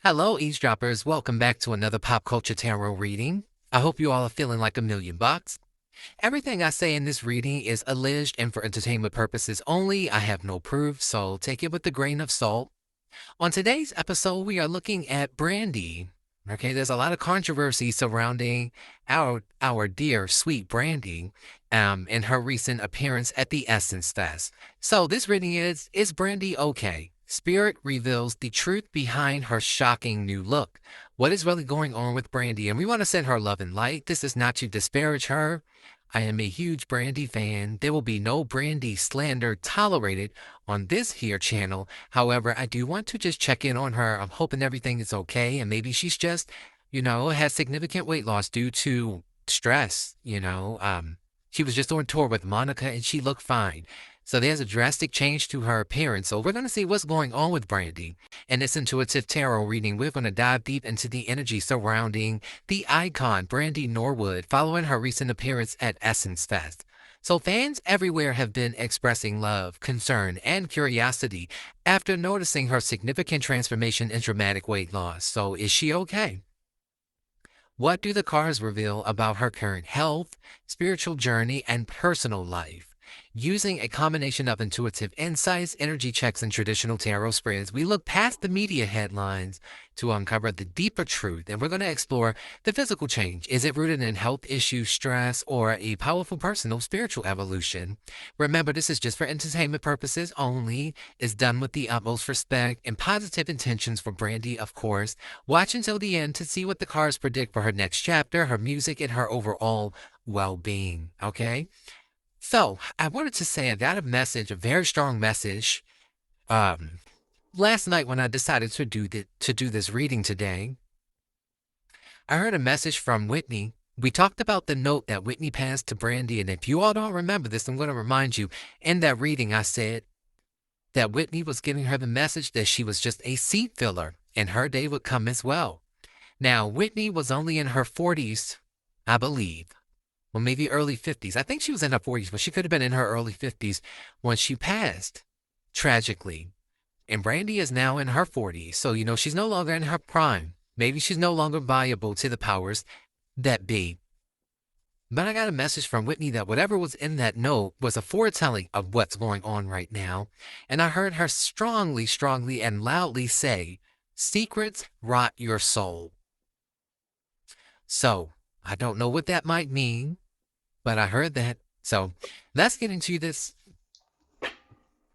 Hello, eavesdroppers. Welcome back to another pop culture tarot reading. I hope you all are feeling like $1,000,000. Everything I say in this reading is alleged and for entertainment purposes only. I have no proof, so take it with a grain of salt. On today's episode, we are looking at Brandy. Okay, there's a lot of controversy surrounding our dear sweet Brandy, and her recent appearance at the Essence Fest. So this reading is Brandy okay? Spirit reveals the truth behind her shocking new look. What is really going on with Brandy? And we want to send her love and light. This is not to disparage her. I am a huge Brandy fan. There will be no Brandy slander tolerated on this here channel. However, I do want to just check in on her. I'm hoping everything is okay, and maybe she's just, has significant weight loss due to stress. She was just on tour with Monica and she looked fine. So there's a drastic change to her appearance. So we're going to see what's going on with Brandy. In this intuitive tarot reading, we're going to dive deep into the energy surrounding the icon Brandy Norwood following her recent appearance at Essence Fest. So fans everywhere have been expressing love, concern, and curiosity after noticing her significant transformation and dramatic weight loss. So is she okay? What do the cards reveal about her current health, spiritual journey, and personal life? Using a combination of intuitive insights, energy checks, and traditional tarot spreads, we look past the media headlines to uncover the deeper truth, and we're going to explore the physical change. Is it rooted in health issues, stress, or a powerful personal spiritual evolution? Remember, this is just for entertainment purposes only. It's done with the utmost respect and positive intentions for Brandy, of course. Watch until the end to see what the cards predict for her next chapter, her music, and her overall well-being, okay? So, I wanted to say I got a message, a very strong message, um, last night when I decided to do this reading today. I heard a message from Whitney. We talked about the note that Whitney passed to Brandy, and if you all don't remember this, I'm going to remind you. In that reading, I said that Whitney was giving her the message that she was just a seat filler, and her day would come as well. Now, Whitney was only in her 40s, I believe. Well, maybe early 50s. I think she was in her 40s, but she could have been in her early 50s when she passed, tragically. And Brandy is now in her 40s, so, she's no longer in her prime. Maybe she's no longer viable to the powers that be. But I got a message from Whitney that whatever was in that note was a foretelling of what's going on right now. And I heard her strongly, strongly, and loudly say, secrets rot your soul. So, I don't know what that might mean, but I heard that. So let's get into this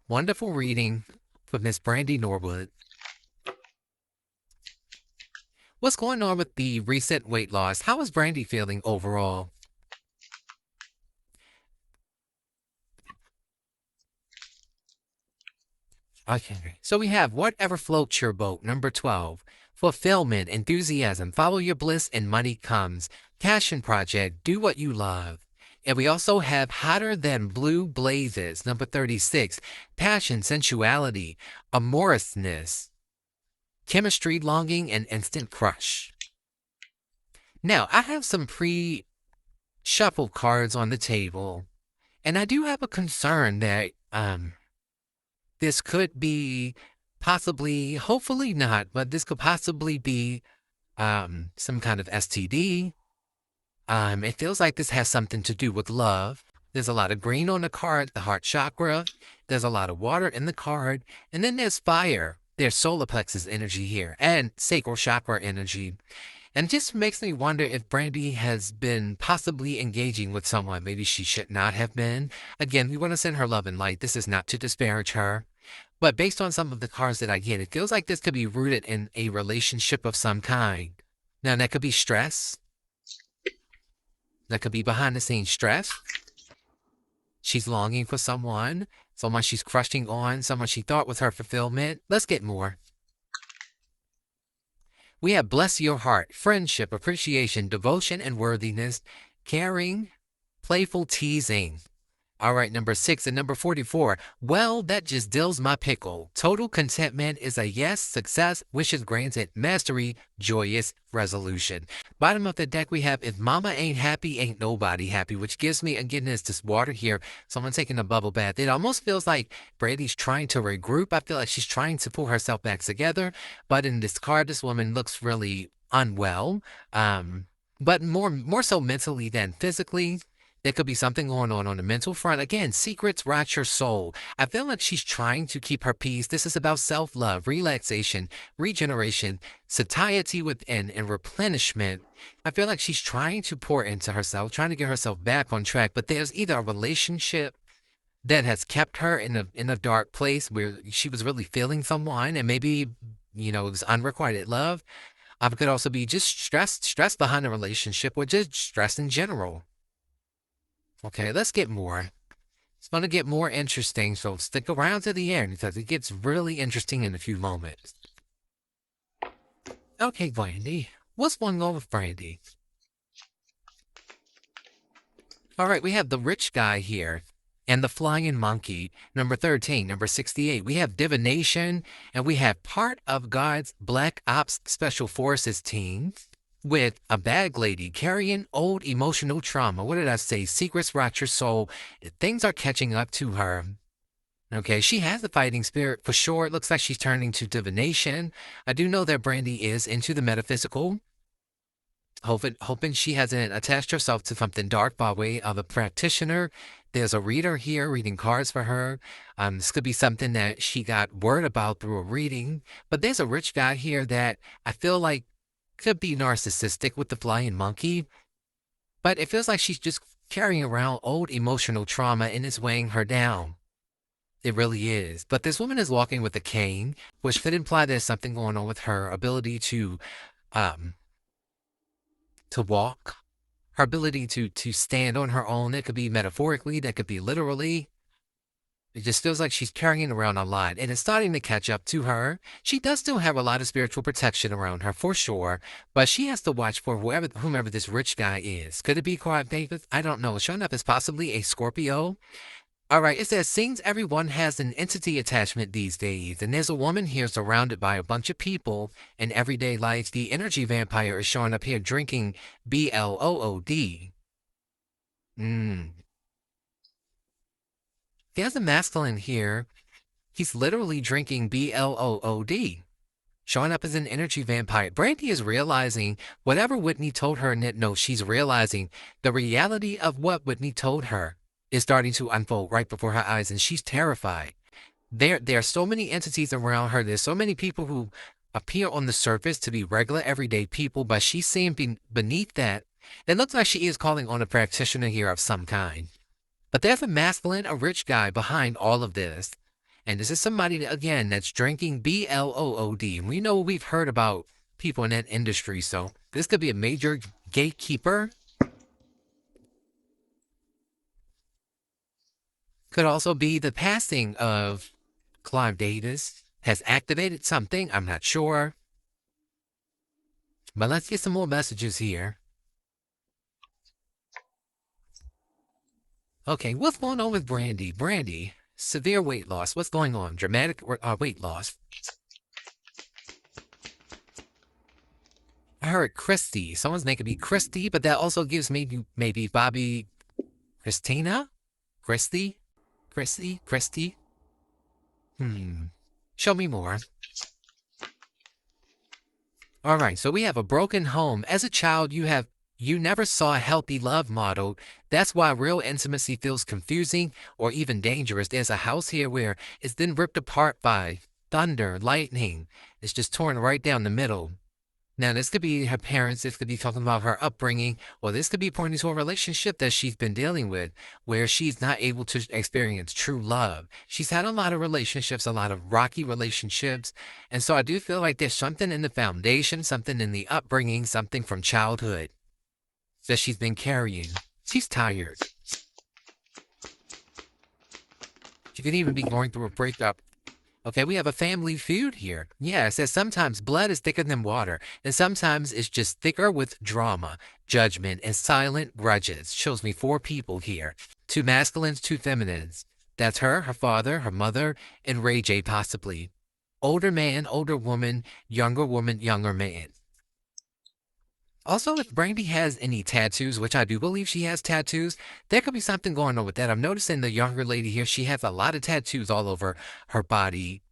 wonderful reading with Miss Brandy Norwood. What's going on with the recent weight loss? How is Brandy feeling overall? Okay, so we have whatever floats your boat, number 12. Fulfillment, enthusiasm, follow your bliss and money comes. Passion project, do what you love. And we also have Hotter Than Blue Blazes, number 36. Passion, sensuality, amorousness, chemistry, longing, and instant crush. Now, I have some pre-shuffled cards on the table, and I do have a concern that this could be possibly, hopefully not, but this could possibly be some kind of STD. It feels like this has something to do with love. There's a lot of green on the card, the heart chakra. There's a lot of water in the card. And then there's fire. There's solar plexus energy here and sacral chakra energy. And it just makes me wonder if Brandy has been possibly engaging with someone maybe she should not have been. Again, we want to send her love and light. This is not to disparage her. But based on some of the cards that I get, it feels like this could be rooted in a relationship of some kind. Now, that could be stress. That could be behind the scenes stress. She's longing for someone she's crushing on, someone she thought was her fulfillment. Let's get more. We have bless your heart, friendship, appreciation, devotion, and worthiness, caring, playful teasing. All right, number 6 and number 44. Well, that just dills my pickle. Total contentment is a yes, success, wishes granted, mastery, joyous resolution. Bottom of the deck, we have if mama ain't happy, ain't nobody happy, which gives me, again, is this water here. Someone taking a bubble bath. It almost feels like Brandy's trying to regroup. I feel like she's trying to pull herself back together. But in this card, this woman looks really unwell. But more so mentally than physically. There could be something going on the mental front. Again, secrets rot your soul. I feel like she's trying to keep her peace. This is about self-love, relaxation, regeneration, satiety within, and replenishment. I feel like she's trying to pour into herself, trying to get herself back on track. But there's either a relationship that has kept her in a dark place where she was really feeling someone, and maybe it was unrequited love. It could also be just stress behind a relationship, or just stress in general. Okay, let's get more. It's going to get more interesting, so stick around to the end because it gets really interesting in a few moments. Okay, Brandy. What's going on with Brandy? All right, we have the rich guy here and the flying monkey. Number 13, number 68. We have divination, and we have part of God's Black Ops Special Forces team. With a bag lady carrying old emotional trauma. What did I say? Secrets rot your soul. Things are catching up to her. Okay, she has a fighting spirit for sure. It looks like she's turning to divination. I do know that Brandy is into the metaphysical. Hoping she hasn't attached herself to something dark by way of a practitioner. There's a reader here reading cards for her. This could be something that she got word about through a reading. But there's a rich guy here that I feel like could be narcissistic with the flying monkey, but it feels like she's just carrying around old emotional trauma and it's weighing her down. It really is. But this woman is walking with a cane, which could imply there's something going on with her ability to walk, her ability to stand on her own. It could be metaphorically, that could be literally. It just feels like she's carrying around a lot, and it's starting to catch up to her. She does still have a lot of spiritual protection around her, for sure, but she has to watch for whomever this rich guy is. Could it be Quiet David? I don't know. Showing up as possibly a Scorpio. All right, it says, seems everyone has an entity attachment these days, and there's a woman here surrounded by a bunch of people in everyday life. The energy vampire is showing up here drinking BLOOD. He has a masculine here. He's literally drinking BLOOD, showing up as an energy vampire. Brandy is realizing whatever Whitney told her. No, she's realizing the reality of what Whitney told her is starting to unfold right before her eyes, and she's terrified. There are so many entities around her. There's so many people who appear on the surface to be regular, everyday people, but she's seeing beneath that. It looks like she is calling on a practitioner here of some kind. But there's a masculine, a rich guy behind all of this. And this is somebody, again, that's drinking BLOOD. And we know we've heard about people in that industry, so this could be a major gatekeeper. Could also be the passing of Clive Davis has activated something. I'm not sure. But let's get some more messages here. Okay, what's going on with Brandy? Brandy, severe weight loss. What's going on? Dramatic weight loss. I heard Christy. Someone's name could be Christy, but that also gives maybe Bobby, Christina, Christy. Show me more. All right, so we have a broken home. As a child, you never saw a healthy love model. That's why real intimacy feels confusing or even dangerous. There's a house here where it's been ripped apart by thunder, lightning. It's just torn right down the middle. Now, this could be her parents. This could be talking about her upbringing, or this could be pointing to a relationship that she's been dealing with where she's not able to experience true love. She's had a lot of relationships, a lot of rocky relationships. And so I do feel like there's something in the foundation, something in the upbringing, something from childhood that she's been carrying. She's tired. She could even be going through a breakup. Okay, we have a family feud here. Yeah, it says sometimes blood is thicker than water, and sometimes it's just thicker with drama, judgment, and silent grudges. Shows me 4 people here. Two masculines, two feminines. That's her father, her mother, and Ray J possibly. Older man, older woman, younger man. Also, if Brandy has any tattoos, which I do believe she has tattoos, there could be something going on with that. I'm noticing the younger lady here, she has a lot of tattoos all over her body.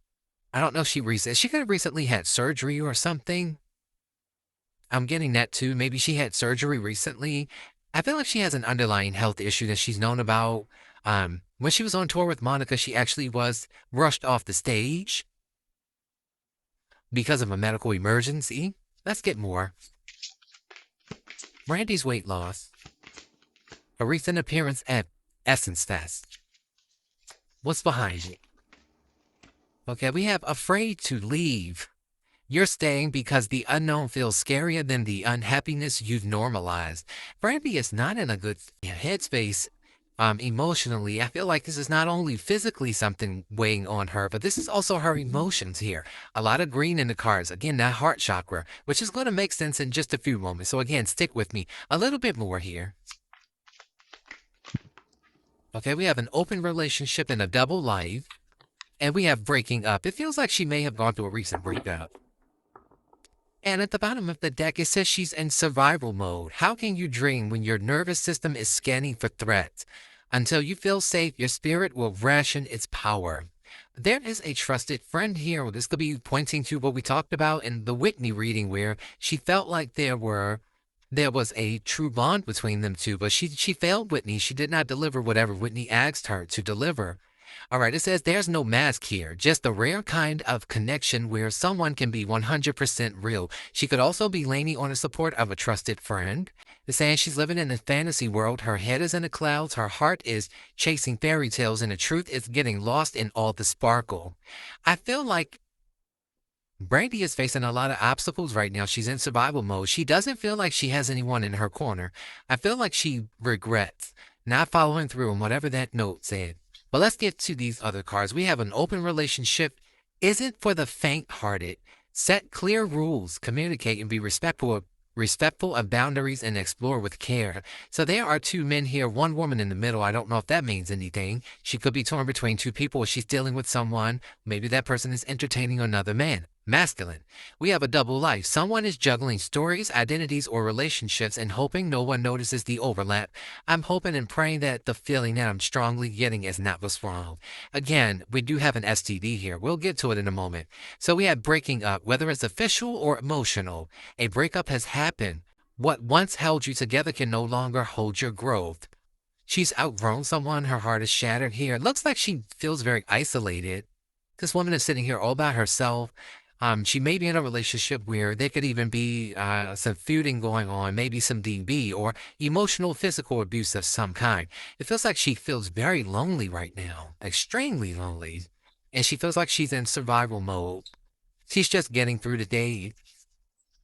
I don't know if she could have recently had surgery or something. I'm getting that too. Maybe she had surgery recently. I feel like she has an underlying health issue that she's known about. When she was on tour with Monica, she actually was rushed off the stage because of a medical emergency. Let's get more. Brandy's weight loss. A recent appearance at Essence Fest. What's behind it? Okay, we have afraid to leave. You're staying because the unknown feels scarier than the unhappiness you've normalized. Brandy is not in a good headspace emotionally. I feel like this is not only physically something weighing on her, but this is also her emotions here. A lot of green in the cards. Again, that heart chakra, which is going to make sense in just a few moments. So again, stick with me a little bit more here. Okay, we have an open relationship and a double life. And we have breaking up. It feels like she may have gone through a recent breakup. And at the bottom of the deck, it says she's in survival mode. How can you dream when your nervous system is scanning for threats? Until you feel safe, your spirit will ration its power. There is a trusted friend here. This could be pointing to what we talked about in the Whitney reading, where she felt like there was a true bond between them two, but she failed Whitney. She did not deliver whatever Whitney asked her to deliver. All right, it says there's no mask here, just the rare kind of connection where someone can be 100% real. She could also be leaning on the support of a trusted friend. It's saying she's living in a fantasy world. Her head is in the clouds. Her heart is chasing fairy tales, and the truth is getting lost in all the sparkle. I feel like Brandy is facing a lot of obstacles right now. She's in survival mode. She doesn't feel like she has anyone in her corner. I feel like she regrets not following through on whatever that note said. But let's get to these other cards. We have an open relationship isn't for the faint-hearted. Set clear rules, communicate, and be respectful of boundaries and explore with care. So there are two men here, one woman in the middle. I don't know if that means anything. She could be torn between two people. She's dealing with someone. Maybe that person is entertaining another man. Masculine. We have a double life. Someone is juggling stories, identities, or relationships and hoping no one notices the overlap. I'm hoping and praying that the feeling that I'm strongly getting is not what's wrong. Again, we do have an STD here. We'll get to it in a moment. So we have breaking up, whether it's official or emotional. A breakup has happened. What once held you together can no longer hold your growth. She's outgrown someone. Her heart is shattered here. It looks like she feels very isolated. This woman is sitting here all by herself. She may be in a relationship where there could even be some feuding going on, maybe some DB or emotional, physical abuse of some kind. It feels like she feels very lonely right now, extremely lonely. And she feels like she's in survival mode. She's just getting through the day.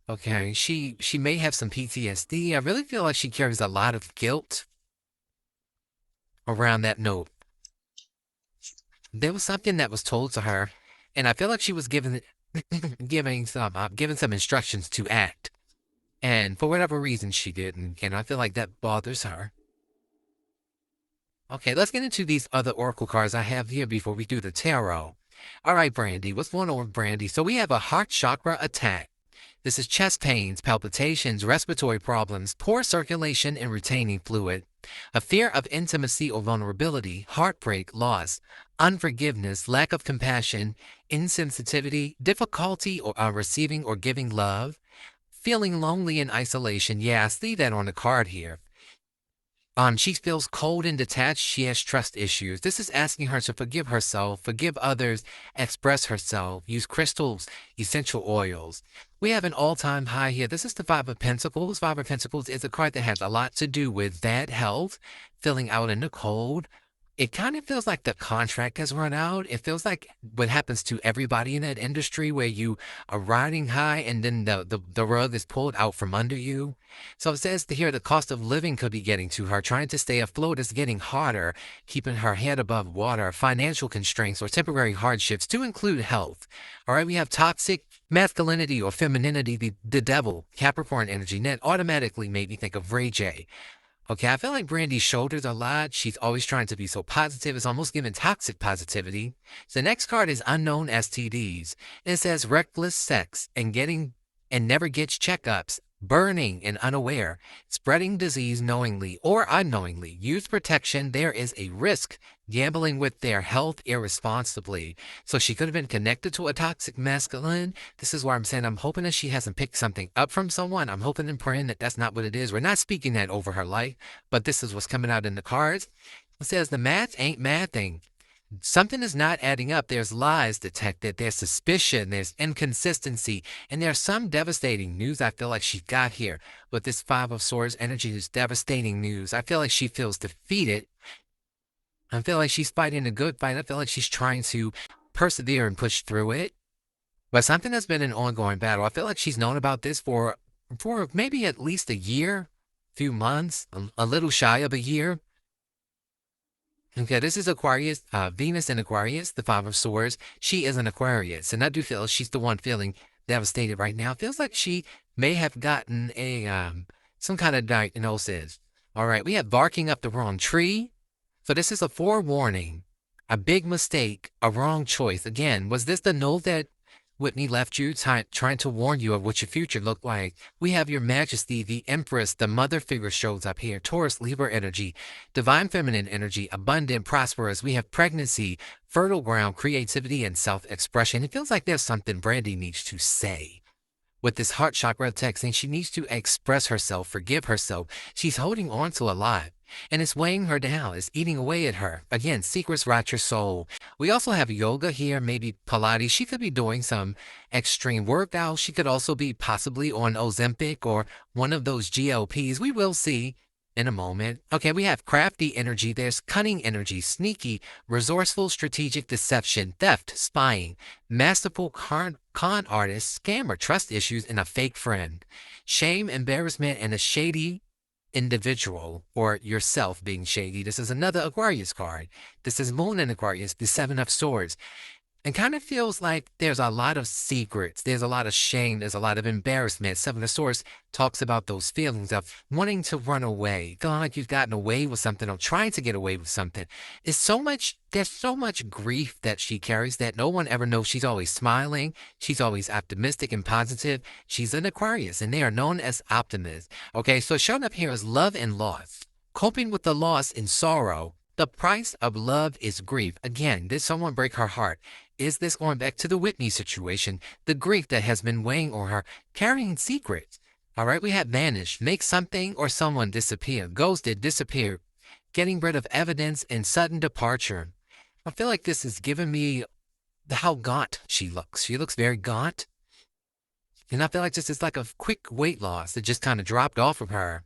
Okay, she may have some PTSD. I really feel like she carries a lot of guilt around that note. There was something that was told to her, and I feel like she was given giving some instructions to act. And for whatever reason she didn't, and I feel like that bothers her. Okay, let's get into these other oracle cards I have here before we do the tarot. All right, Brandy, what's going on with Brandy? So we have a heart chakra attack. This is chest pains, palpitations, respiratory problems, poor circulation and retaining fluid, a fear of intimacy or vulnerability, heartbreak, loss, unforgiveness, lack of compassion, insensitivity, difficulty or receiving or giving love, feeling lonely in isolation. Yeah, I see that on the card here. She feels cold and detached. She has trust issues. This is asking her to forgive herself, forgive others, express herself, use crystals, essential oils. We have an all-time high here. This is the Five of Pentacles. Five of Pentacles is a card that has a lot to do with bad health, feeling out in the cold. It kind of feels like the contract has run out. It feels like what happens to everybody in that industry where you are riding high and then the rug is pulled out from under you. So it says here the cost of living could be getting to her. Trying to stay afloat is getting harder, keeping her head above water, financial constraints or temporary hardships to include health. All right, we have toxic masculinity or femininity, the devil, Capricorn energy. And that automatically made me think of Ray J. Okay, I feel like Brandy's shoulders a lot. She's always trying to be so positive. It's almost giving toxic positivity. So the next card is unknown STDs. And it says reckless sex and never gets checkups, burning and unaware, spreading disease knowingly or unknowingly. Use protection. There is a risk. Gambling with their health irresponsibly. So she could have been connected to a toxic masculine. This is why I'm saying I'm hoping that she hasn't picked something up from someone. I'm hoping and praying that that's not what it is. We're not speaking that over her life, but this is what's coming out in the cards. It says the math ain't mathing. Something is not adding up. There's lies detected. There's suspicion. There's inconsistency. And there's some devastating news I feel like she got here. With this Five of Swords energy is devastating news. I feel like she feels defeated. I feel like she's fighting a good fight. I feel like she's trying to persevere and push through it. But something that's been an ongoing battle. I feel like she's known about this for maybe at least a year, few months, a little shy of a year. Okay, this is Aquarius, Venus in Aquarius, the Five of Swords. She is an Aquarius, and I do feel she's the one feeling devastated right now. It feels like she may have gotten a some kind of diagnosis. All right, we have barking up the wrong tree. So this is a forewarning, a big mistake, a wrong choice. Again, was this the note that Whitney left you, trying to warn you of what your future looked like? We have your Majesty, the Empress, the mother figure shows up here. Taurus, Libra energy, divine feminine energy, abundant, prosperous. We have pregnancy, fertile ground, creativity, and self-expression. It feels like there's something Brandy needs to say. With this heart chakra text saying she needs to express herself, forgive herself. She's holding on to a lot, and it's weighing her down. It's eating away at her. Again, secrets rot your soul. We also have yoga here, maybe Pilates. She could be doing some extreme workout. She could also be possibly on Ozempic or one of those GLPs. We will see in a moment. Okay, we have crafty energy. There's cunning energy, sneaky, resourceful, strategic deception, theft, spying, masterful con artist, scammer, trust issues, and a fake friend. Shame, embarrassment, and a shady individual or yourself being shady. This is another Aquarius card. This is Moon in Aquarius, the Seven of Swords. And kind of feels like there's a lot of secrets. There's a lot of shame. There's a lot of embarrassment. Seven of Swords talks about those feelings of wanting to run away. Feeling like you've gotten away with something or trying to get away with something. There's so much grief that she carries that no one ever knows. She's always smiling. She's always optimistic and positive. She's an Aquarius, and they are known as optimists. Okay, so showing up here is love and loss. Coping with the loss and sorrow. The price of love is grief. Again, did someone break her heart? Is this going back to the Whitney situation? The grief that has been weighing on her, carrying secrets. All right, we have vanished. Make something or someone disappear. Ghosted, disappeared. Getting rid of evidence and sudden departure. I feel like this is giving me how gaunt she looks. She looks very gaunt. And I feel like this is like a quick weight loss that just kind of dropped off of her.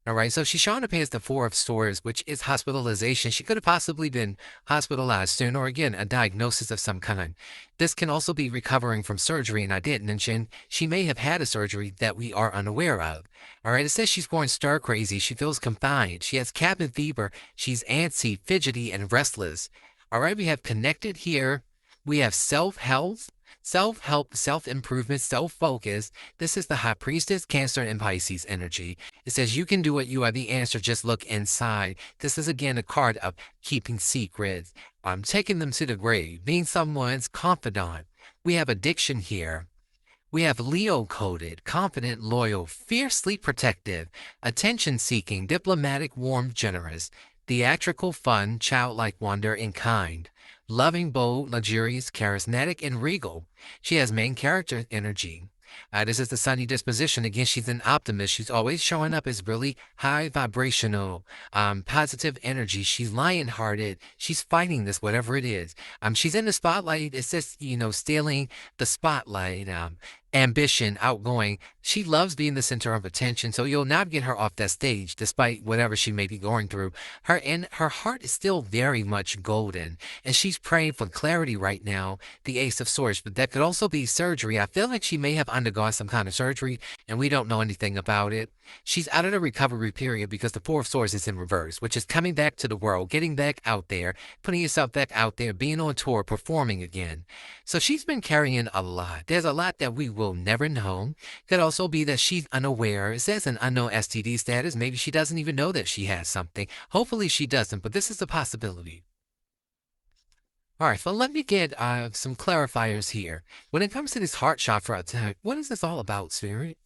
All right, so she's showing up as the Four of Swords, which is hospitalization. She could have possibly been hospitalized soon, or again, a diagnosis of some kind. This can also be recovering from surgery, and I did mention she may have had a surgery that we are unaware of. All right, it says she's going stir crazy. She feels confined. She has cabin fever. She's antsy, fidgety, and restless. All right, we have connected here. We have self-help, self-improvement, self-focus. This is the High Priestess, Cancer, and Pisces energy. It says you can do it. You are the answer. Just look inside. This is, again, a card of keeping secrets. Taking them to the grave, being someone's confidant. We have addiction here. We have Leo-coded, confident, loyal, fiercely protective, attention-seeking, diplomatic, warm, generous, theatrical, fun, childlike, wonder, and kind. Loving, bold, luxurious, charismatic, and regal. She has main character energy. This is the sunny disposition. Again, she's an optimist. She's always showing up as really high vibrational, positive energy. She's lion-hearted. She's fighting this, whatever it is. She's in the spotlight. It's just, stealing the spotlight. Ambition, outgoing. She loves being the center of attention, so you'll not get her off that stage despite whatever she may be going through. Her heart is still very much golden, and she's praying for clarity right now, the Ace of Swords, but that could also be surgery. I feel like she may have undergone some kind of surgery, and we don't know anything about it. She's out of the recovery period because the Four of Swords is in reverse, which is coming back to the world, getting back out there, putting yourself back out there, being on tour, performing again. So she's been carrying a lot. There's a lot that we will will never know. Could also be that she's unaware. It says an unknown STD status. Maybe she doesn't even know that she has something. Hopefully she doesn't, but this is a possibility. All right, so let me get some clarifiers here. When it comes to this heart chakra attack, what is this all about, Spirit?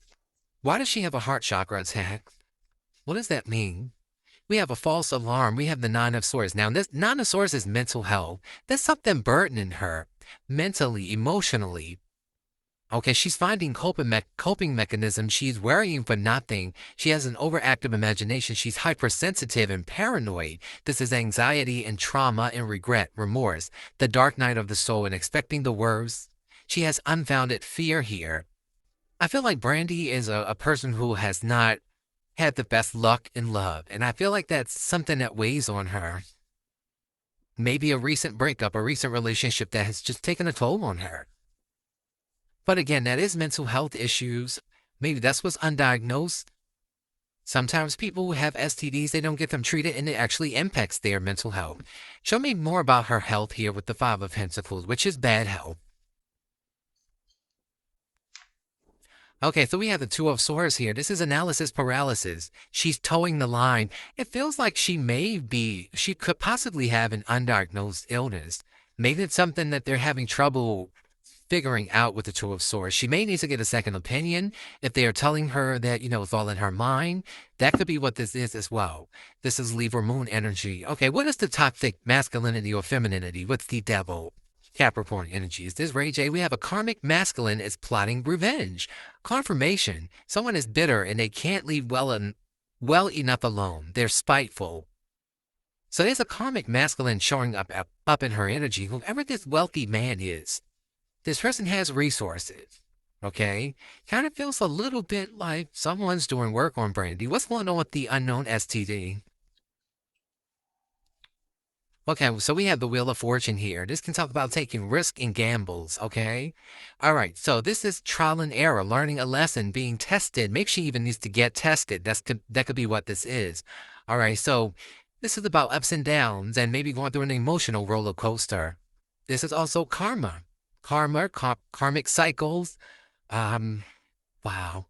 Why does she have a heart chakra attack? What does that mean? We have a false alarm. We have the Nine of Swords. Now, this Nine of Swords is mental health. There's something burdening her mentally, emotionally. Okay, she's finding coping mechanisms. She's worrying for nothing. She has an overactive imagination. She's hypersensitive and paranoid. This is anxiety and trauma and regret, remorse, the dark night of the soul and expecting the worst. She has unfounded fear here. I feel like Brandy is a person who has not had the best luck in love, and I feel like that's something that weighs on her. Maybe a recent breakup, a recent relationship that has just taken a toll on her. But again, that is mental health issues. Maybe that's what's undiagnosed. Sometimes people who have STDs, they don't get them treated, and it actually impacts their mental health. Show me more about her health here with the Five of Pentacles, which is bad health. Okay, so we have the Two of Swords here. This is analysis paralysis. She's towing the line. It feels like she could possibly have an undiagnosed illness. Maybe it's something that they're having trouble figuring out with the Two of Swords. She may need to get a second opinion. If they are telling her that, it's all in her mind, that could be what this is as well. This is Libra moon energy. Okay, what is the toxic masculinity or femininity? What's the devil? Capricorn energy. Is this Ray J? We have a karmic masculine is plotting revenge. Confirmation. Someone is bitter and they can't leave well enough alone. They're spiteful. So there's a karmic masculine showing up in her energy. Whoever this wealthy man is, this person has resources. Okay? Kind of feels a little bit like someone's doing work on Brandy. What's going on with the unknown STD? Okay, so we have the Wheel of Fortune here. This can talk about taking risk and gambles, okay? All right, so this is trial and error, learning a lesson, being tested. Maybe she even needs to get tested. That could be what this is. All right, so this is about ups and downs and maybe going through an emotional roller coaster. This is also karma. Karmic cycles. Wow.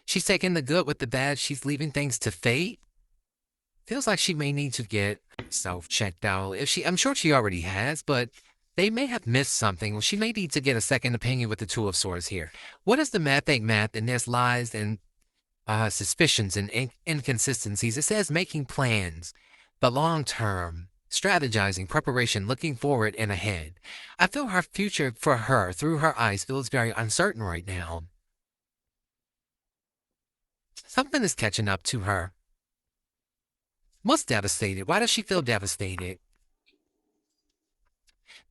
She's taking the good with the bad. She's leaving things to fate. Feels like she may need to get herself checked out. I'm sure she already has, but they may have missed something. Well, she may need to get a second opinion with the Two of Swords here. What does the math ain't math? And there's lies and suspicions and inconsistencies. It says making plans, the long term, strategizing, preparation, looking forward and ahead. I feel her future for her through her eyes feels very uncertain right now. Something is catching up to her. What's devastated? Why does she feel devastated?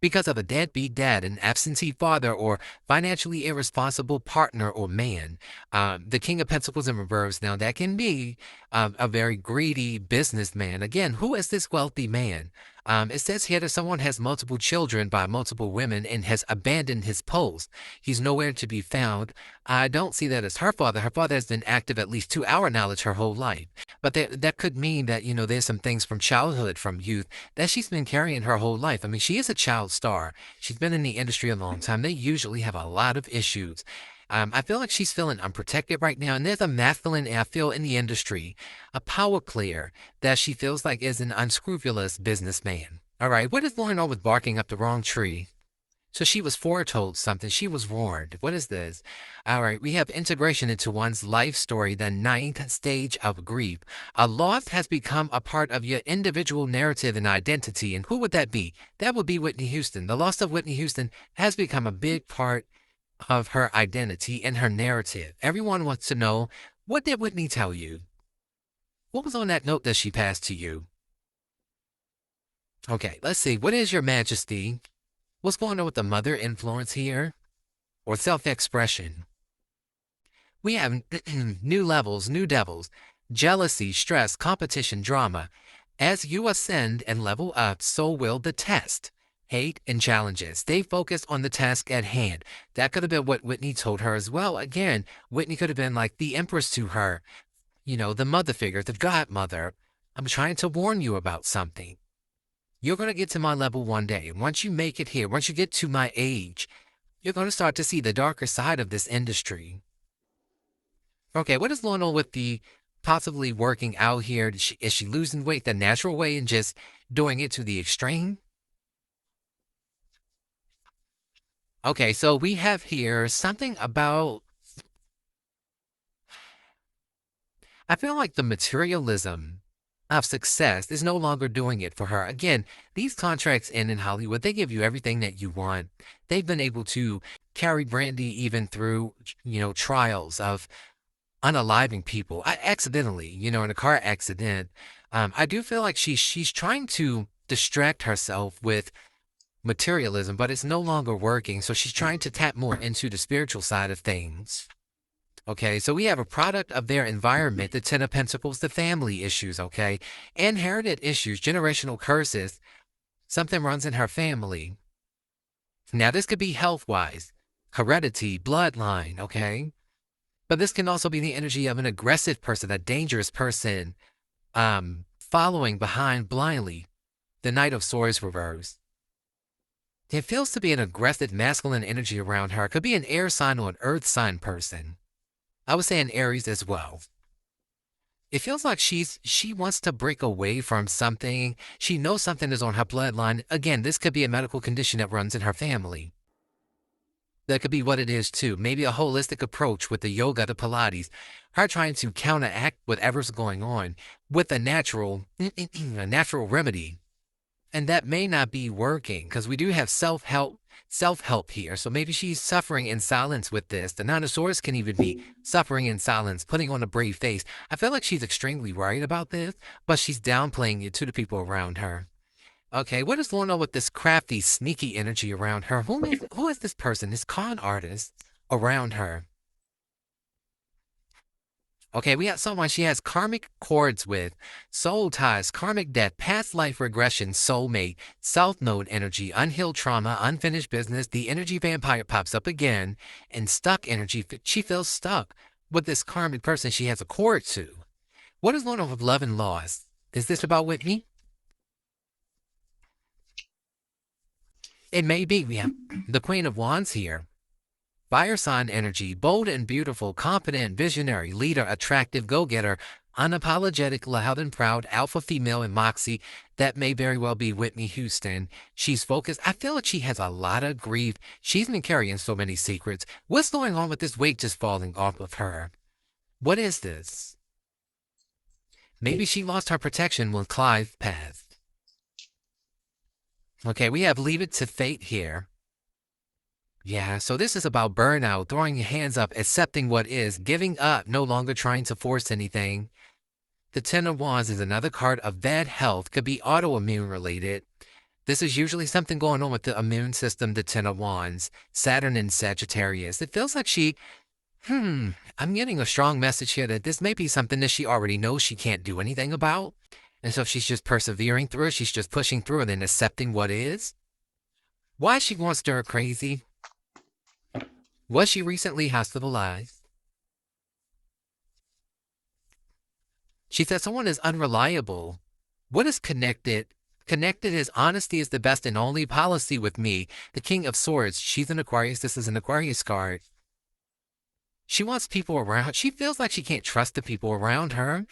Because of a deadbeat dad, an absentee father, or financially irresponsible partner or man. The King of Pentacles in reverse. Now, that can be a very greedy businessman. Again, who is this wealthy man? It says here that someone has multiple children by multiple women and has abandoned his post. He's nowhere to be found. I don't see that as her father. Her father has been active, at least to our knowledge, her whole life. But that could mean that, there's some things from childhood, from youth, that she's been carrying her whole life. I mean, she is a child star. She's been in the industry a long time. They usually have a lot of issues. I feel like she's feeling unprotected right now, and there's a masculine, I feel, in the industry, a power player that she feels like is an unscrupulous businessman. All right, what is going on with barking up the wrong tree? So she was foretold something. She was warned. What is this? All right, we have integration into one's life story, the 9th stage of grief. A loss has become a part of your individual narrative and identity. And who would that be? That would be Whitney Houston. The loss of Whitney Houston has become a big part of her identity and her narrative. Everyone wants to know, what did Whitney tell you? What was on that note that she passed to you? Okay, let's see. What is your majesty? What's going on with the mother influence here? Or self-expression? We have new levels, new devils, jealousy, stress, competition, drama. As you ascend and level up, so will the test. Hate and challenges. Stay focused on the task at hand. That could have been what Whitney told her as well. Again, Whitney could have been like the empress to her. The mother figure, the godmother. I'm trying to warn you about something. You're going to get to my level one day. Once you make it here, once you get to my age, You're going to start to see the darker side of this industry. Okay, what is going on with the possibly working out here? Is she losing weight the natural way and just doing it to the extreme? Okay, so we have here something about, I feel like the materialism of success is no longer doing it for her. Again, these contracts in Hollywood, they give you everything that you want. They've been able to carry Brandy even through, trials of unaliving people accidentally, in a car accident. I do feel like she's trying to distract herself with materialism, but it's no longer working. So she's trying to tap more into the spiritual side of things. Okay, so we have a product of their environment, the Ten of Pentacles, the family issues, okay? Inherited issues, generational curses, something runs in her family. Now, this could be health-wise, heredity, bloodline, okay? But this can also be the energy of an aggressive person, a dangerous person, following behind blindly. The Knight of Swords reversed. It feels to be an aggressive masculine energy around her. It could be an air sign or an earth sign person. I would say an Aries as well. It feels like she wants to break away from something. She knows something is on her bloodline. Again, this could be a medical condition that runs in her family. That could be what it is too. Maybe a holistic approach with the yoga, the Pilates. Her trying to counteract whatever's going on with a natural remedy. And that may not be working because we do have self-help here. So maybe she's suffering in silence with this. The Nine of Swords can even be suffering in silence, putting on a brave face. I feel like she's extremely worried about this, but she's downplaying it to the people around her. Okay, what is going on with this crafty, sneaky energy around her? Who is this person, this con artist around her? Okay, we have someone she has karmic cords with, soul ties, karmic debt, past life regression, soulmate, south node energy, unhealed trauma, unfinished business. The energy vampire pops up again, and stuck energy. She feels stuck with this karmic person she has a cord to. What is going on with love and loss? Is this about Whitney? It may be. We have the Queen of Wands here. Fire sign energy, bold and beautiful, confident, visionary, leader, attractive, go-getter, unapologetic, loud and proud, alpha female and moxie. That may very well be Whitney Houston. She's focused. I feel like she has a lot of grief. She's been carrying so many secrets. What's going on with this weight just falling off of her? What is this? Maybe she lost her protection when Clive passed. Okay, we have Leave It to Fate here. Yeah, so this is about burnout, throwing your hands up, accepting what is, giving up, no longer trying to force anything. The Ten of Wands is another card of bad health, could be autoimmune related. This is usually something going on with the immune system, the Ten of Wands, Saturn and Sagittarius. It feels like I'm getting a strong message here that this may be something that she already knows she can't do anything about. And so she's just persevering through it, she's just pushing through it and accepting what is. Why she wants stir crazy? Was she recently hospitalized? She said someone is unreliable. What is connected? Connected is honesty is the best and only policy with me. The King of Swords. She's an Aquarius. This is an Aquarius card. She wants people around. She feels like she can't trust the people around her.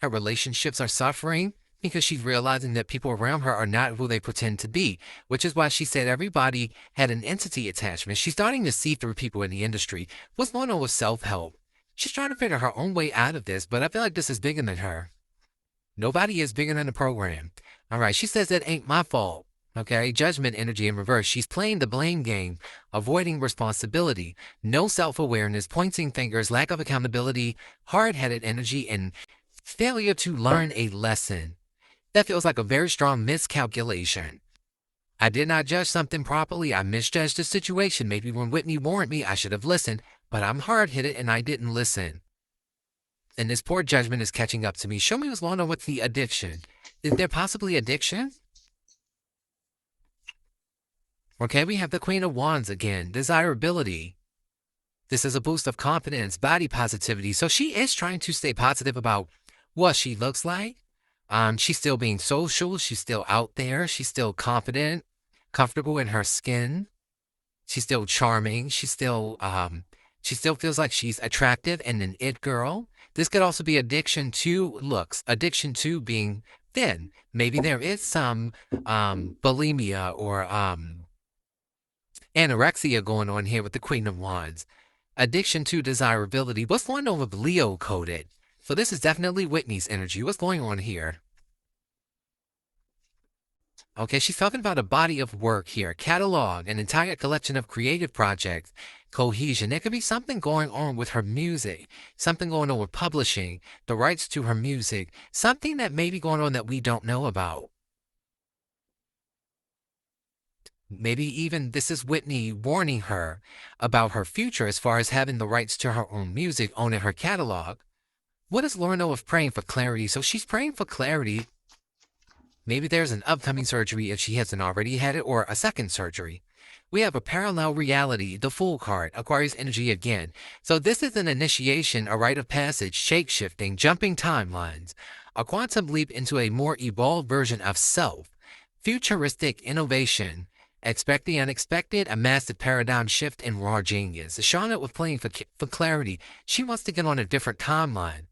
Her relationships are suffering because she's realizing that people around her are not who they pretend to be, which is why she said everybody had an entity attachment. She's starting to see through people in the industry. What's going on with self-help? She's trying to figure her own way out of this, but I feel like this is bigger than her. Nobody is bigger than the program. All right, she says it ain't my fault. Okay, judgment energy in reverse. She's playing the blame game, avoiding responsibility, no self-awareness, pointing fingers, lack of accountability, hard-headed energy, and failure to learn a lesson. That feels like a very strong miscalculation. I did not judge something properly. I misjudged the situation. Maybe when Whitney warned me, I should have listened, but I'm hard-headed and I didn't listen. And this poor judgment is catching up to me. Show me what's going on with the addiction. Is there possibly addiction? Okay, we have the Queen of Wands again. Desirability. This is a boost of confidence, body positivity. So she is trying to stay positive about what she looks like. She's still being social. She's still out there. She's still confident, comfortable in her skin. She's still charming. She still feels like she's attractive and an it girl. This could also be addiction to looks, addiction to being thin. Maybe there is some bulimia or anorexia going on here with the Queen of Wands. Addiction to desirability. What's going on with Leo coded? So this is definitely Whitney's energy. What's going on here? Okay, she's talking about a body of work here, catalog, an entire collection of creative projects, cohesion. There could be something going on with her music, something going on with publishing, the rights to her music, something that may be going on that we don't know about. Maybe even this is Whitney warning her about her future as far as having the rights to her own music, owning her catalog. What does Laura know of praying for clarity? So she's praying for clarity. Maybe there's an upcoming surgery if she hasn't already had it, or a second surgery. We have a parallel reality, the Fool card, Aquarius energy again. So this is an initiation, a rite of passage, shape-shifting, jumping timelines, a quantum leap into a more evolved version of self, futuristic innovation. Expect the unexpected, a massive paradigm shift in raw genius. Shauna was playing for clarity. She wants to get on a different timeline.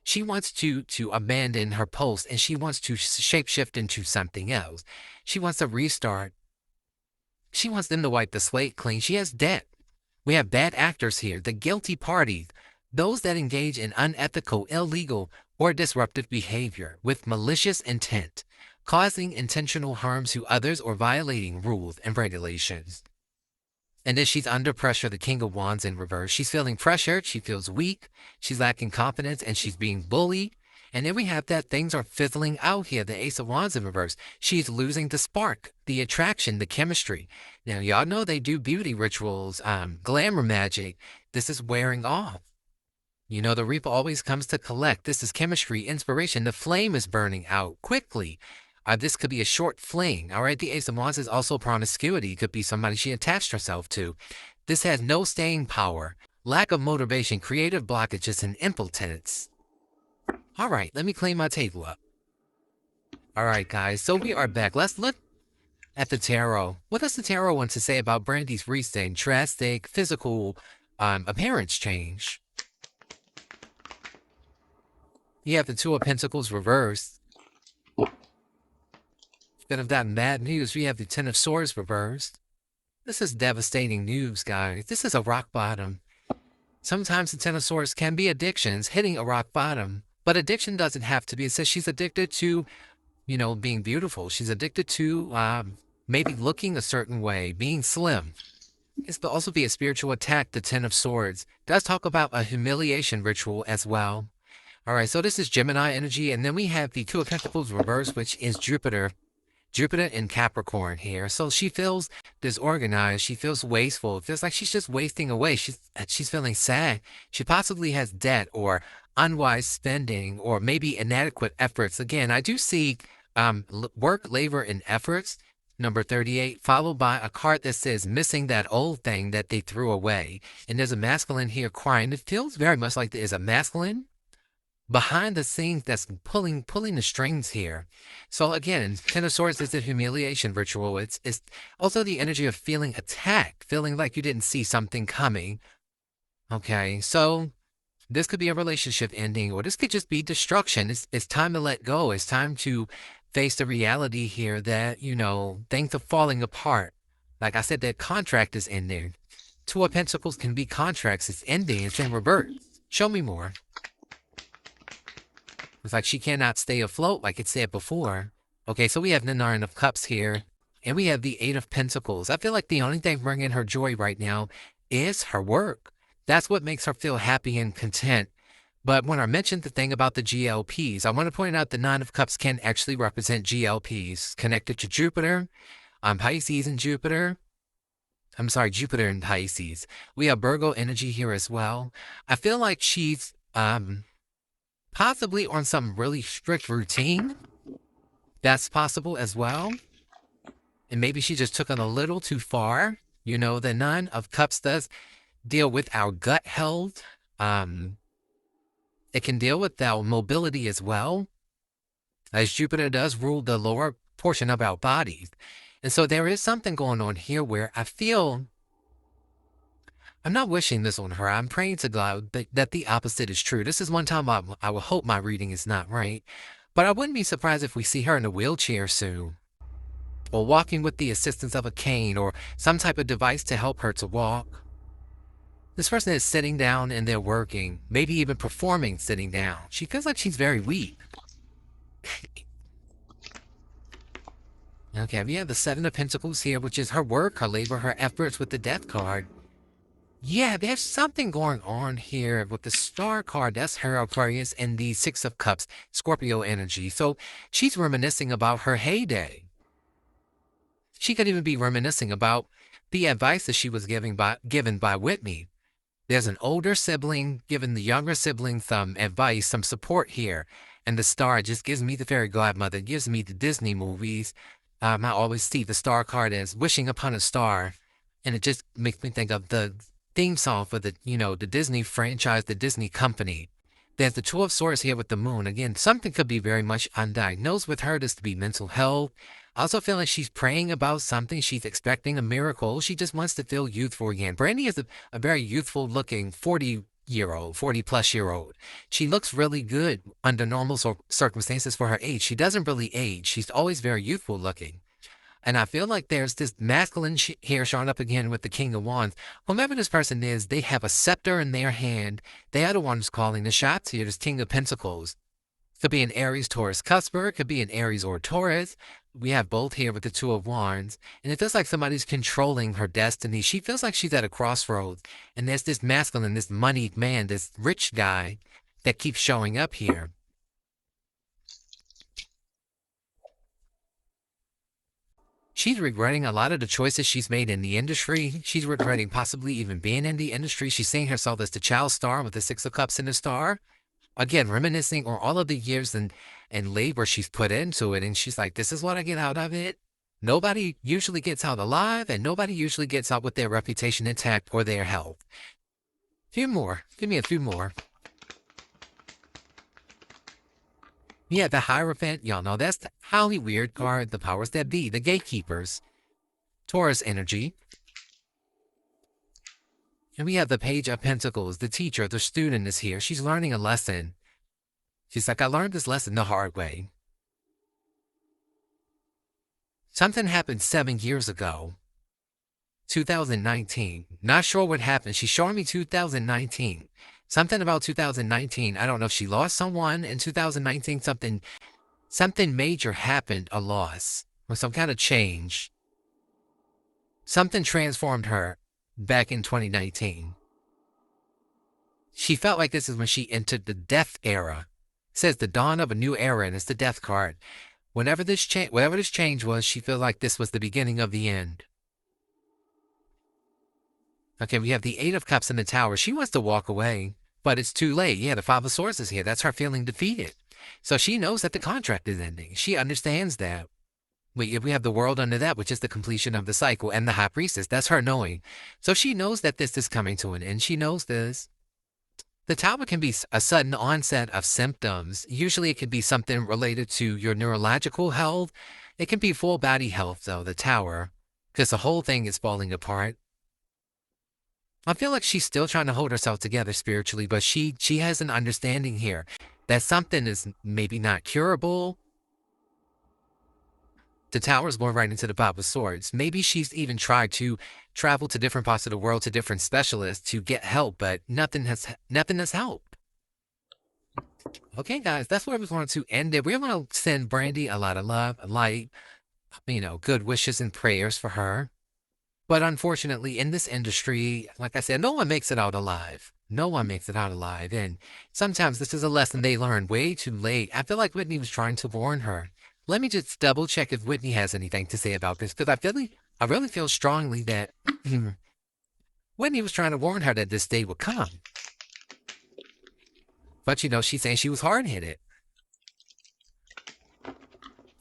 She wants to abandon her post and she wants to shapeshift into something else. She wants to restart. She wants them to wipe the slate clean. She has debt. We have bad actors here, the guilty parties, those that engage in unethical, illegal, or disruptive behavior with malicious intent, causing intentional harm to others or violating rules and regulations. And then she's under pressure, the King of Wands in reverse. She's feeling pressured, she feels weak, she's lacking confidence, and she's being bullied. And then we have that things are fizzling out here, the Ace of Wands in reverse. She's losing the spark, the attraction, the chemistry. Now, y'all know they do beauty rituals, glamour magic. This is wearing off. You know, the Reaper always comes to collect. This is chemistry, inspiration. The flame is burning out quickly. This could be a short fling. All right, the Ace of Wands is also promiscuity. It could be somebody she attached herself to. This has no staying power, lack of motivation, creative blockages, and impotence. All right, let me clean my table up. All right, guys, so we are back. Let's look at the tarot. What does the tarot want to say about Brandy's recent drastic physical appearance change? You have the Two of Pentacles reversed. Could have gotten bad news. We have the Ten of Swords reversed. This is devastating news, guys. This is a rock bottom. Sometimes the Ten of Swords can be addictions, hitting a rock bottom. But addiction doesn't have to be. It says she's addicted to, you know, being beautiful. She's addicted to maybe looking a certain way, being slim. This could also be a spiritual attack. The Ten of Swords does talk about a humiliation ritual as well. All right, so this is Gemini energy. And then we have the Two of Pentacles reversed, which is Jupiter. Jupiter in Capricorn here. So she feels disorganized. She feels wasteful. It feels like she's just wasting away. She's feeling sad. She possibly has debt or unwise spending or maybe inadequate efforts. Again, I do see work, labor, and efforts, number 38, followed by a card that says missing that old thing that they threw away. And there's a masculine here crying. It feels very much like there is a masculine behind the scenes that's pulling the strings here. So again, Ten of Swords is a humiliation ritual. It's also the energy of feeling attacked, feeling like you didn't see something coming. Okay, so this could be a relationship ending, or this could just be destruction. It's time to let go. It's time to face the reality here that, you know, things are falling apart. Like I said, that contract is ending. Two of Pentacles can be contracts. It's ending. It's in reverse. Show me more. It's like she cannot stay afloat, like it said before. Okay, so we have the Nine of Cups here, and we have the Eight of Pentacles. I feel like the only thing bringing her joy right now is her work. That's what makes her feel happy and content. But when I mentioned the thing about the GLPs, I want to point out the Nine of Cups can actually represent GLPs connected to Jupiter, Pisces and Jupiter. I'm sorry, Jupiter and Pisces. We have Virgo energy here as well. I feel like she's possibly on some really strict routine. That's possible as well. And maybe she just took it a little too far. You know, the Nine of Cups does deal with our gut health. It can deal with our mobility as well, as Jupiter does rule the lower portion of our bodies. And so there is something going on here where I feel I'm not wishing this on her. I'm praying to God that the opposite is true. This is one time I will hope my reading is not right. But I wouldn't be surprised if we see her in a wheelchair soon, or walking with the assistance of a cane or some type of device to help her to walk. This person is sitting down and they're working, maybe even performing sitting down. She feels like she's very weak. Okay, we have the Seven of Pentacles here, which is her work, her labor, her efforts with the Death card. Yeah, there's something going on here with the Star card. That's her Aquarius, and the Six of Cups, Scorpio energy. So she's reminiscing about her heyday. She could even be reminiscing about the advice that she was given by Whitney. There's an older sibling giving the younger sibling some advice, some support here. And the Star just gives me the fairy godmother, gives me the Disney movies. I always see the Star card as wishing upon a star. And it just makes me think of the theme song for the Disney franchise, the Disney company. There's the Two of Swords here with the moon. Again, something could be very much undiagnosed with her. This to be mental health. I also feel like she's praying about something. She's expecting a miracle. She just wants to feel youthful again. Brandy is a very youthful looking 40-year-old, 40-plus-year-old. She looks really good under normal circumstances for her age. She doesn't really age. She's always very youthful looking. And I feel like there's this masculine here showing up again with the King of Wands. Whomever this person is, they have a scepter in their hand. They are the ones calling the shots here. This King of Pentacles. Could be an Aries, Taurus, Cusper. Could be an Aries or Taurus. We have both here with the Two of Wands. And it feels like somebody's controlling her destiny. She feels like she's at a crossroads. And there's this masculine, this moneyed man, this rich guy that keeps showing up here. She's regretting a lot of the choices she's made in the industry. She's regretting possibly even being in the industry. She's seeing herself as the child star with the Six of Cups in the star. Again, reminiscing on all of the years and labor she's put into it. And she's like, this is what I get out of it. Nobody usually gets out alive, and nobody usually gets out with their reputation intact or their health. Few more. Give me a few more. Yeah, the Hierophant, y'all know that's the highly weird card, the powers that be, the gatekeepers. Taurus energy. And we have the Page of Pentacles, the teacher, the student is here. She's learning a lesson. She's like, I learned this lesson the hard way. Something happened 7 years ago. 2019. Not sure what happened. She's showing me 2019. Something about 2019. I don't know if she lost someone in 2019. Something major happened, a loss, or some kind of change. Something transformed her back in 2019. She felt like this is when she entered the death era. It says the dawn of a new era, and it's the death card. Whatever this change was, she felt like this was the beginning of the end. Okay, we have the Eight of Cups in the Tower. She wants to walk away, but it's too late. Yeah, the Five of Swords is here. That's her feeling defeated. So she knows that the contract is ending. She understands that. We have the World under that, which is the completion of the cycle, and the High Priestess. That's her knowing. So she knows that this is coming to an end. She knows this. The Tower can be a sudden onset of symptoms. Usually it could be something related to your neurological health. It can be full body health, though, the Tower, because the whole thing is falling apart. I feel like she's still trying to hold herself together spiritually, but she has an understanding here that something is maybe not curable. The Tower's going right into the Five of Swords. Maybe she's even tried to travel to different parts of the world to different specialists to get help, but nothing has helped. Okay, guys, that's where we're going to end it. We're going to send Brandy a lot of love, light, good wishes and prayers for her. But unfortunately, in this industry, like I said, no one makes it out alive. No one makes it out alive. And sometimes this is a lesson they learn way too late. I feel like Whitney was trying to warn her. Let me just double check if Whitney has anything to say about this, because I really feel strongly that Whitney was trying to warn her that this day would come. But she's saying she was hard-headed.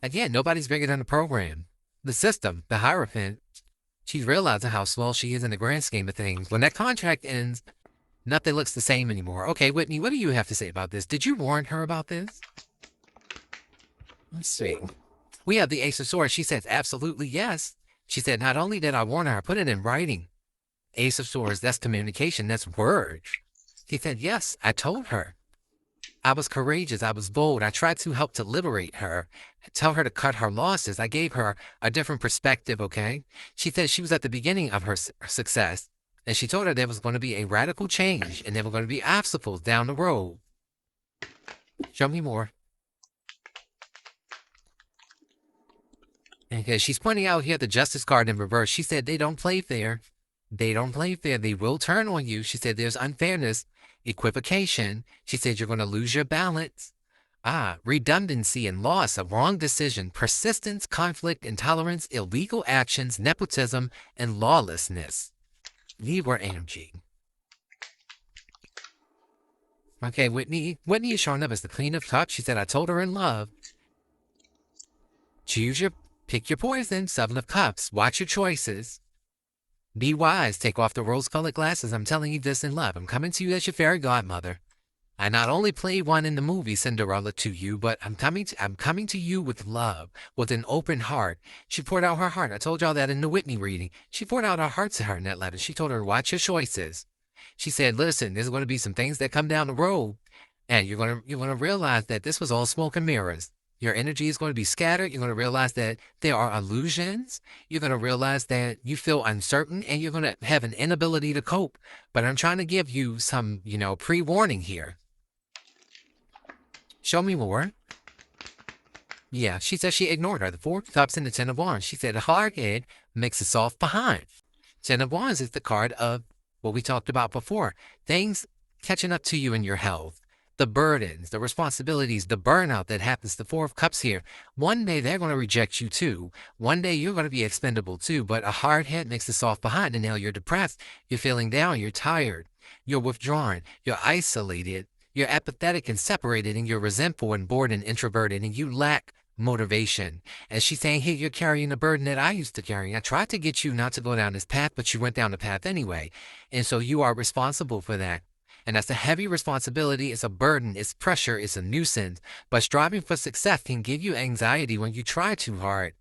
Again, nobody's bigger than the program. The system, the Hierophant. She's realizing how small she is in the grand scheme of things. When that contract ends, nothing looks the same anymore. Okay, Whitney, what do you have to say about this? Did you warn her about this? Let's see. We have the Ace of Swords. She says, absolutely yes. She said, not only did I warn her, I put it in writing. Ace of Swords, that's communication, that's words. He said, yes, I told her. I was courageous. I was bold. I tried to help to liberate her, tell her to cut her losses. I gave her a different perspective, okay? She said she was at the beginning of her success, and she told her there was going to be a radical change, and there were going to be obstacles down the road. Show me more. Okay, she's pointing out here the Justice card in reverse. She said they don't play fair. They don't play fair. They will turn on you. She said there's unfairness, equivocation. She said you're going to lose your balance. Redundancy and loss, a wrong decision, persistence, conflict, intolerance, illegal actions, nepotism, and lawlessness. Libra energy. Okay, Whitney. Whitney is showing up as the Queen of Cups. She said, I told her in love. Pick your poison, Seven of Cups. Watch your choices. Be wise. Take off the rose-colored glasses. I'm telling you this in love. I'm coming to you as your fairy godmother. I not only played one in the movie Cinderella to you, but I'm coming to you with love, with an open heart. She poured out her heart. I told y'all that in the Whitney reading. She poured out her heart to her in that letter. She told her, watch your choices. She said, listen, there's going to be some things that come down the road, and you're going to realize that this was all smoke and mirrors. Your energy is going to be scattered. You're going to realize that there are illusions. You're going to realize that you feel uncertain, and you're going to have an inability to cope. But I'm trying to give you some, pre-warning here. Show me more. Yeah, she said she ignored her. The Four of Cups and the Ten of Wands. She said a hard head makes a soft behind. Ten of Wands is the card of what we talked about before. Things catching up to you in your health. The burdens, the responsibilities, the burnout that happens. The Four of Cups here. One day they're going to reject you too. One day you're going to be expendable too. But a hard head makes a soft behind. And now you're depressed. You're feeling down. You're tired. You're withdrawn. You're isolated. You're apathetic and separated, and you're resentful and bored and introverted, and you lack motivation. And she's saying, hey, you're carrying a burden that I used to carry. I tried to get you not to go down this path, but you went down the path anyway. And so you are responsible for that. And that's a heavy responsibility. It's a burden. It's pressure. It's a nuisance. But striving for success can give you anxiety when you try too hard.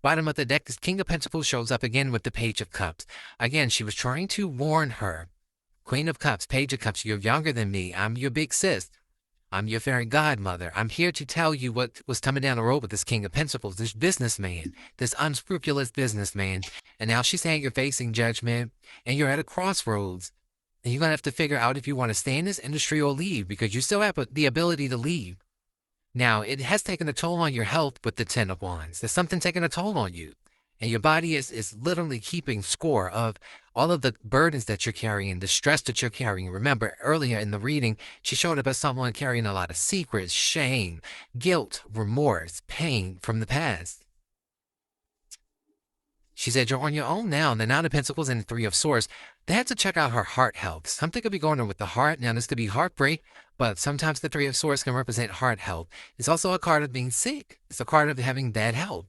Bottom of the deck, this King of Pentacles shows up again with the Page of Cups. Again, she was trying to warn her. Queen of Cups, Page of Cups, you're younger than me. I'm your big sis. I'm your fairy godmother. I'm here to tell you what was coming down the road with this King of Pentacles, this businessman, this unscrupulous businessman. And now she's saying you're facing judgment, and you're at a crossroads. And you're going to have to figure out if you want to stay in this industry or leave, because you still have the ability to leave. Now, it has taken a toll on your health with the Ten of Wands. There's something taking a toll on you. And your body is literally keeping score of all of the burdens that you're carrying, the stress that you're carrying. Remember, earlier in the reading, she showed up as someone carrying a lot of secrets, shame, guilt, remorse, pain from the past. She said, you're on your own now. And the Nine of Pentacles and the Three of Swords. They had to check out her heart health. Something could be going on with the heart. Now, this could be heartbreak, but sometimes the Three of Swords can represent heart health. It's also a card of being sick. It's a card of having bad health.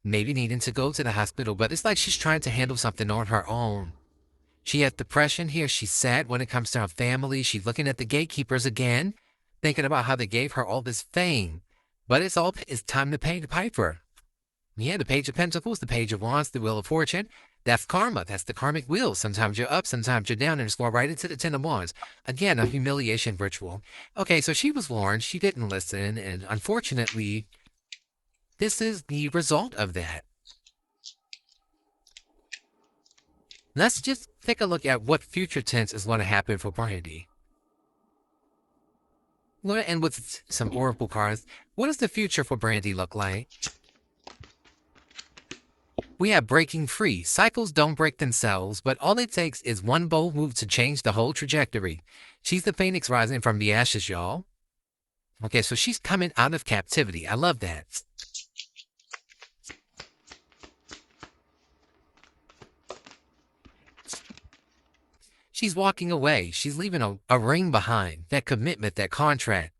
Maybe needing to go to the hospital, but it's like she's trying to handle something on her own. She has depression here. She's sad when it comes to her family. She's looking at the gatekeepers again, thinking about how they gave her all this fame. But it's time to pay the piper. Yeah, the Page of Pentacles, the Page of Wands, the Wheel of Fortune. That's karma. That's the karmic wheel. Sometimes you're up, sometimes you're down, and it's going right into the Ten of Wands. Again, a humiliation ritual. Okay, so she was warned. She didn't listen, and unfortunately, this is the result of that. Let's just take a look at what future tense is going to happen for Brandy. I'm going to end with some oracle cards. What does the future for Brandy look like? We have breaking free. Cycles don't break themselves, but all it takes is one bold move to change the whole trajectory. She's the phoenix rising from the ashes, y'all. Okay, so she's coming out of captivity. I love that. She's walking away. She's leaving a ring behind, that commitment, that contract.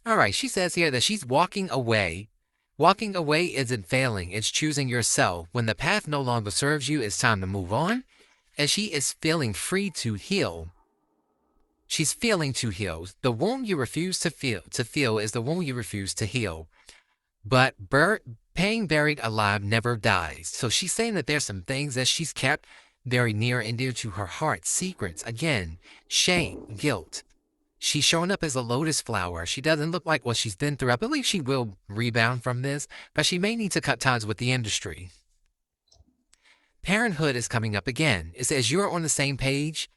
All right, she says here that she's walking away. Walking away isn't failing. It's choosing yourself. When the path no longer serves you, it's time to move on. And she is feeling free to heal. She's feeling to heal. The wound you refuse to feel is the wound you refuse to heal. But pain buried alive never dies. So she's saying that there's some things that she's kept very near and dear to her heart. Secrets, again, shame, guilt. She's showing up as a lotus flower. She doesn't look like what she's been through. I believe she will rebound from this, but she may need to cut ties with the industry. Parenthood is coming up again. It says you're on the same page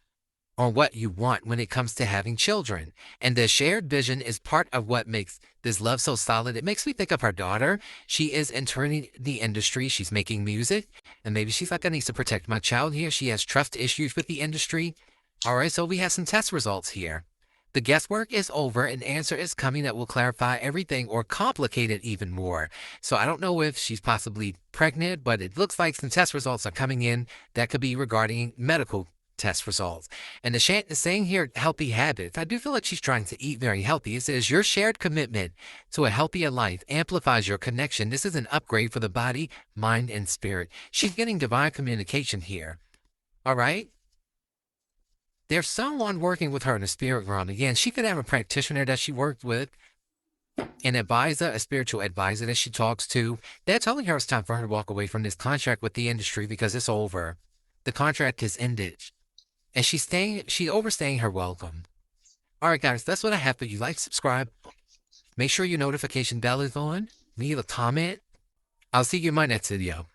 on what you want when it comes to having children. And the shared vision is part of what makes this love so solid. It makes me think of her daughter. She is entering the industry. She's making music. And maybe she's like, I need to protect my child here. She has trust issues with the industry. All right, so we have some test results here. The guesswork is over. An answer is coming that will clarify everything or complicate it even more. So I don't know if she's possibly pregnant, but it looks like some test results are coming in that could be regarding medical test results. And the chant is saying here, healthy habits. I do feel like she's trying to eat very healthy. It says your shared commitment to a healthier life amplifies your connection. This is an upgrade for the body, mind, and spirit. She's getting divine communication here. All right? There's someone working with her in the spirit realm. Again, she could have a practitioner that she worked with, an advisor, a spiritual advisor that she talks to. They're telling her it's time for her to walk away from this contract with the industry because it's over. The contract is ended. And she's overstaying her welcome. All right, guys, that's what I have for you. Like, subscribe. Make sure your notification bell is on. Leave a comment. I'll see you in my next video.